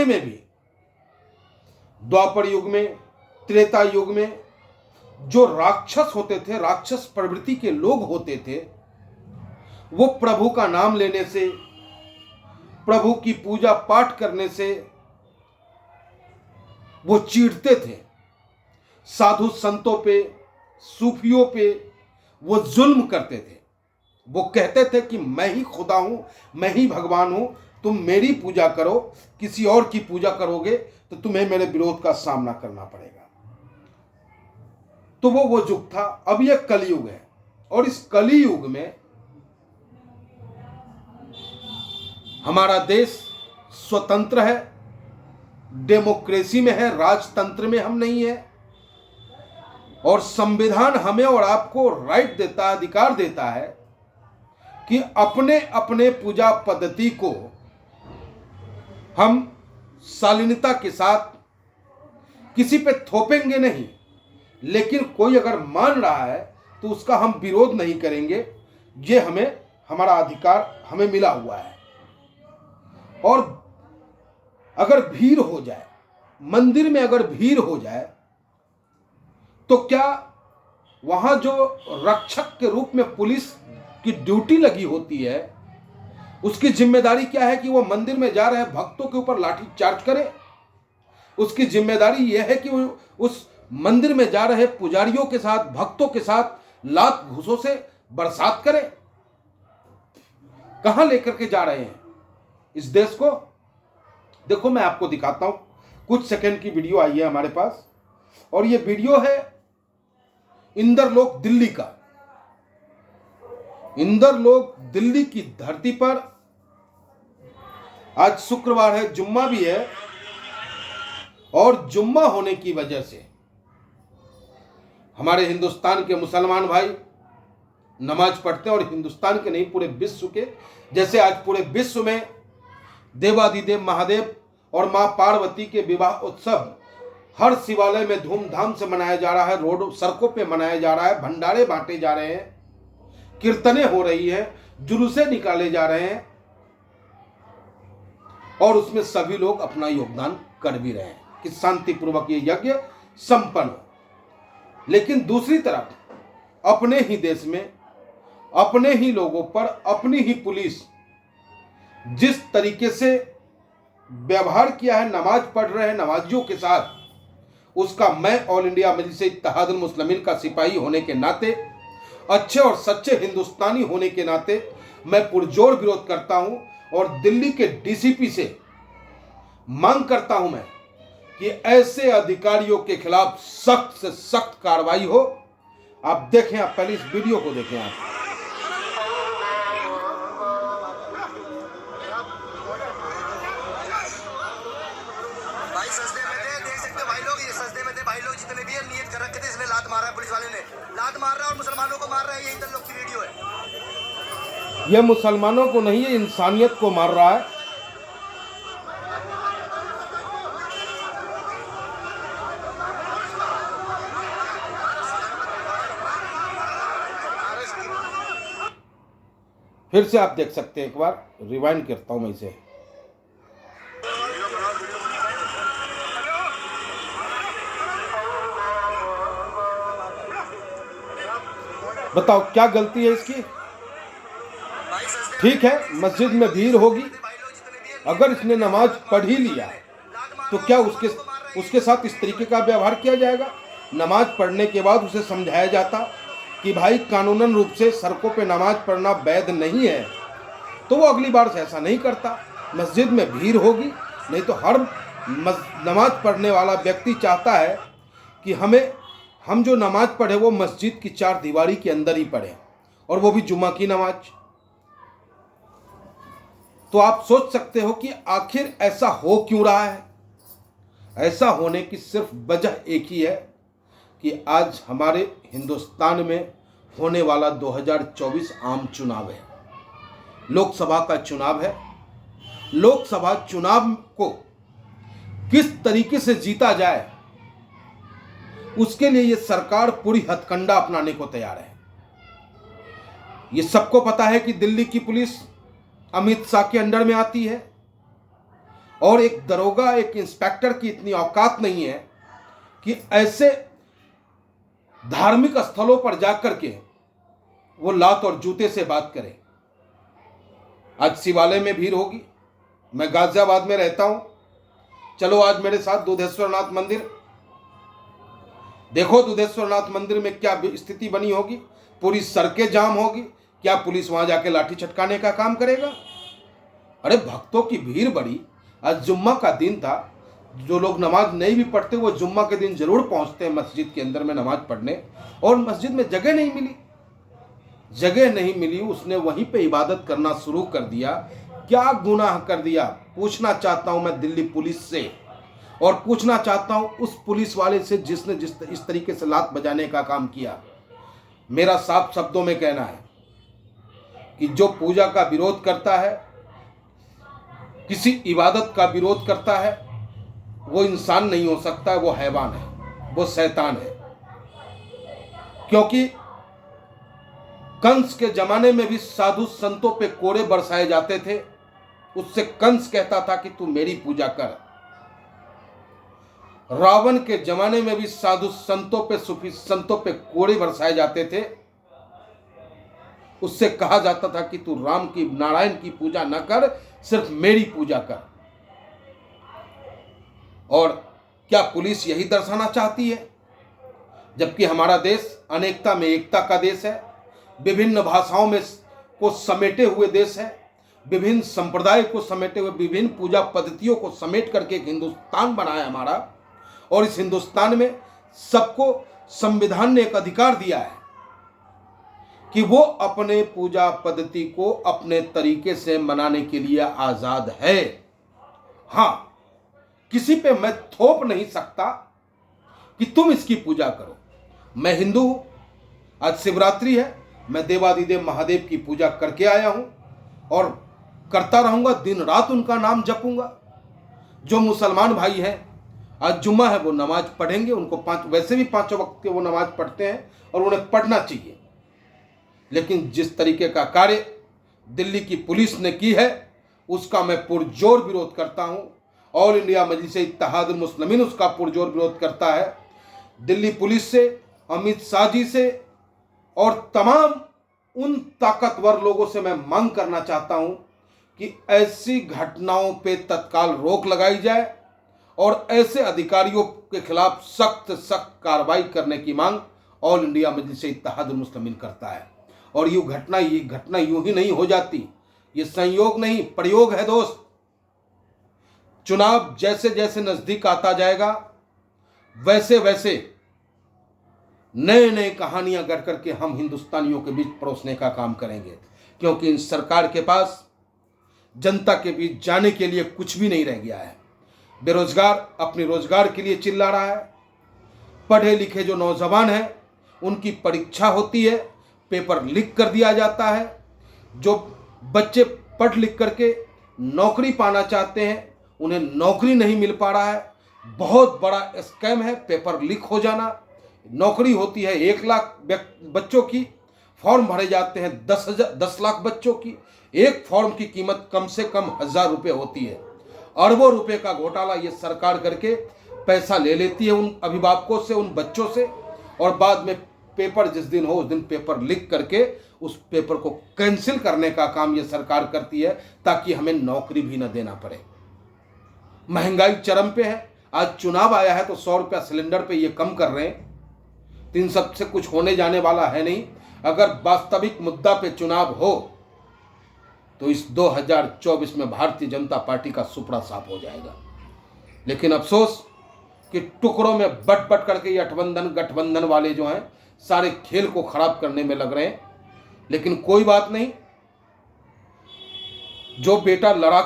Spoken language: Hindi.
में भी द्वापर युग में, त्रेता युग में जो राक्षस होते थे, राक्षस प्रवृत्ति के लोग होते थे, वो प्रभु का नाम लेने से, प्रभु की पूजा पाठ करने से वो चिढ़ते थे। साधु संतों पे, सूफियों पे वो जुल्म करते थे। वो कहते थे कि मैं ही खुदा हूं, मैं ही भगवान हूं, तुम मेरी पूजा करो, किसी और की पूजा करोगे तो तुम्हें मेरे विरोध का सामना करना पड़ेगा। तो वो युग था। अब यह कलयुग है, और इस कलयुग में हमारा देश स्वतंत्र है, डेमोक्रेसी में है, राजतंत्र में हम नहीं है। और संविधान हमें और आपको राइट देता है, अधिकार देता है कि अपने अपने पूजा पद्धति को हम शालीनता के साथ किसी पे थोपेंगे नहीं, लेकिन कोई अगर मान रहा है तो उसका हम विरोध नहीं करेंगे। ये हमारा अधिकार हमें मिला हुआ है। और अगर भीड़ हो जाए, मंदिर में अगर भीड़ हो जाए, तो क्या वहां जो रक्षक के रूप में पुलिस की ड्यूटी लगी होती है, उसकी जिम्मेदारी क्या है कि वो मंदिर में जा रहे भक्तों के ऊपर लाठी चार्ज करे? उसकी जिम्मेदारी यह है कि वो उस मंदिर में जा रहे पुजारियों के साथ, भक्तों के साथ लात घूसों से बरसात करे? कहां लेकर के जा रहे हैं इस देश को? देखो, मैं आपको दिखाता हूं। कुछ सेकंड की वीडियो आई है हमारे पास, और ये वीडियो है इंदरलोक दिल्ली का। इंदरलोक दिल्ली की धरती पर आज शुक्रवार है, जुम्मा भी है, और जुम्मा होने की वजह से हमारे हिंदुस्तान के मुसलमान भाई नमाज पढ़ते हैं, और हिंदुस्तान के नहीं, पूरे विश्व के। जैसे आज पूरे विश्व में देवाधिदेव महादेव और मां पार्वती के विवाह उत्सव हर शिवालय में धूमधाम से मनाया जा रहा है, रोड सड़कों पे मनाया जा रहा है, भंडारे बांटे जा रहे हैं, कीर्तनें हो रही हैं, जुलूसे निकाले जा रहे हैं, और उसमें सभी लोग अपना योगदान कर भी रहे हैं कि शांतिपूर्वक ये यज्ञ संपन्न हो। लेकिन दूसरी तरफ अपने ही देश में, अपने ही लोगों पर अपनी ही पुलिस जिस तरीके से व्यवहार किया है नमाज पढ़ रहे नमाजियों के साथ, उसका मैं ऑल इंडिया मजलिस इत्तेहादुल मुस्लिमीन का सिपाही होने के नाते, अच्छे और सच्चे हिंदुस्तानी होने के नाते मैं पुरजोर विरोध करता हूं, और दिल्ली के डीसीपी से मांग करता हूं मैं कि ऐसे अधिकारियों के खिलाफ सख्त से सख्त कार्रवाई हो। आप देखें, आप पहले इस वीडियो को देखें। आप भाई सजदे में थे, देख सकते हो भाई लोग, ये सजदे में थे भाई लोग जितने भी नियत कर रखे थे, इसने लात मारा है, पुलिस वाले ने लात मार रहा है और मुसलमानों को मार रहा है। ये इंदर लोग की वीडियो है। यह मुसलमानों को नहीं, ये इंसानियत को मार रहा है। फिर से आप देख सकते हैं, एक बार रिवाइंड करता हूं मैं इसे। बताओ क्या गलती है इसकी? ठीक है, मस्जिद में भीड़ होगी, अगर इसने नमाज पढ़ ही लिया तो क्या उसके साथ इस तरीके का व्यवहार किया जाएगा? नमाज पढ़ने के बाद उसे समझाया जाता कि भाई कानूनन रूप से सड़कों पे नमाज पढ़ना वैध नहीं है, तो वो अगली बार से ऐसा नहीं करता। मस्जिद में भीड़ होगी, नहीं तो हर नमाज पढ़ने वाला व्यक्ति चाहता है कि हम जो नमाज पढ़े वो मस्जिद की चार दीवारी के अंदर ही पढ़े, और वो भी जुम्मा की नमाज। तो आप सोच सकते हो कि आखिर ऐसा हो क्यों रहा है? ऐसा होने की सिर्फ वजह एक ही है कि आज हमारे हिंदुस्तान में होने वाला 2024 आम चुनाव है, लोकसभा का चुनाव है। लोकसभा चुनाव को किस तरीके से जीता जाए, उसके लिए ये सरकार पूरी हथकंडा अपनाने को तैयार है। ये सबको पता है कि दिल्ली की पुलिस अमित शाह के अंडर में आती है, और एक दरोगा, एक इंस्पेक्टर की इतनी औकात नहीं है कि ऐसे धार्मिक स्थलों पर जाकर के वो लात और जूते से बात करे। आज शिवालय में भीड़ होगी, मैं गाजियाबाद में रहता हूं, चलो आज मेरे साथ दुधेश्वरनाथ मंदिर देखो। दुधेश्वरनाथ मंदिर में क्या स्थिति बनी होगी, पूरी सड़कें जाम होगी। क्या पुलिस वहां जाके लाठी छटकाने का काम करेगा? अरे भक्तों की भीड़ बड़ी। आज जुम्मा का दिन था, जो लोग नमाज नहीं भी पढ़ते वो जुम्मा के दिन जरूर पहुंचते हैं मस्जिद के अंदर में नमाज पढ़ने, और मस्जिद में जगह नहीं मिली। जगह नहीं मिली, उसने वहीं पे इबादत करना शुरू कर दिया। क्या गुनाह कर दिया? पूछना चाहता हूं मैं दिल्ली पुलिस से, और पूछना चाहता हूं उस पुलिस वाले से जिसने इस तरीके से लात बजाने का काम किया। मेरा साफ शब्दों में कहना है कि जो पूजा का विरोध करता है, किसी इबादत का विरोध करता है, वो इंसान नहीं हो सकता है, वो हैवान है, वो शैतान है। क्योंकि कंस के जमाने में भी साधु संतों पे कोड़े बरसाए जाते थे, उससे कंस कहता था कि तू मेरी पूजा कर। रावण के जमाने में भी साधु संतों पे, सूफी संतों पे कोड़े बरसाए जाते थे, उससे कहा जाता था कि तू राम की, नारायण की पूजा न कर, सिर्फ मेरी पूजा कर। और क्या पुलिस यही दर्शाना चाहती है? जबकि हमारा देश अनेकता में एकता का देश है, विभिन्न भाषाओं में को समेटे हुए देश है, विभिन्न संप्रदाय को समेटे हुए, विभिन्न पूजा पद्धतियों को समेट करके एक हिंदुस्तान बनाया हमारा। और इस हिंदुस्तान में सबको संविधान ने एक अधिकार दिया है कि वो अपने पूजा पद्धति को अपने तरीके से मनाने के लिए आजाद है। हां, किसी पे मैं थोप नहीं सकता कि तुम इसकी पूजा करो। मैं हिंदू हूं, आज शिवरात्रि है, मैं देवादिदेव महादेव की पूजा करके आया हूं और करता रहूंगा, दिन रात उनका नाम जपूंगा। जो मुसलमान भाई हैं, आज जुम्मा है, वो नमाज पढ़ेंगे, उनको वैसे भी 5 वक्त के वो नमाज पढ़ते हैं और उन्हें पढ़ना चाहिए। लेकिन जिस तरीके का कार्य दिल्ली की पुलिस ने की है, उसका मैं पुरजोर विरोध करता हूं। ऑल इंडिया मजलिस-ए-इत्तेहादुल मुस्लिमीन उसका पुरजोर विरोध करता है। दिल्ली पुलिस से, अमित शाह जी से और तमाम उन ताकतवर लोगों से मैं मांग करना चाहता हूं कि ऐसी घटनाओं पे तत्काल रोक लगाई जाए और ऐसे अधिकारियों के खिलाफ सख्त कार्रवाई करने की मांग ऑल इंडिया मजलिस-ए-इत्तेहादुल मुस्लिमीन करता है। और ये घटना यूं ही नहीं हो जाती, ये संयोग नहीं, प्रयोग है दोस्त। चुनाव जैसे जैसे नजदीक आता जाएगा, वैसे वैसे नए नए कहानियां गढ़ करके हम हिंदुस्तानियों के बीच परोसने का काम करेंगे। क्योंकि इन सरकार के पास जनता के बीच जाने के लिए कुछ भी नहीं रह गया है। बेरोजगार अपने रोजगार के लिए चिल्ला रहा है। पढ़े लिखे जो नौजवान हैं, उनकी परीक्षा होती है, पेपर लीक कर दिया जाता है। जो बच्चे पढ़ लिख करके नौकरी पाना चाहते हैं, उन्हें नौकरी नहीं मिल पा रहा है। बहुत बड़ा स्कैम है पेपर लीक हो जाना। नौकरी होती है 1 लाख बच्चों की, फॉर्म भरे जाते हैं 10 लाख बच्चों की। एक फॉर्म की कीमत कम से कम 1000 रुपये होती है। अरबों रुपए का घोटाला ये सरकार करके पैसा ले लेती है उन अभिभावकों से, उन बच्चों से, और बाद में पेपर जिस दिन हो उस दिन पेपर लीक करके उस पेपर को कैंसिल करने का काम ये सरकार करती है, ताकि हमें नौकरी भी न देना पड़े। महंगाई चरम पे है। आज चुनाव आया है तो 100 रुपया सिलेंडर पे ये कम कर रहे हैं। तो इन सबसे कुछ होने जाने वाला है नहीं। अगर वास्तविक मुद्दा पे चुनाव हो तो इस 2024 में भारतीय जनता पार्टी का सुपड़ा साफ हो जाएगा। लेकिन अफसोस कि टुकड़ों में बट करके ये गठबंधन वाले जो हैं, सारे खेल को खराब करने में लग रहे हैं। लेकिन कोई बात नहीं, जो बेटा लड़ा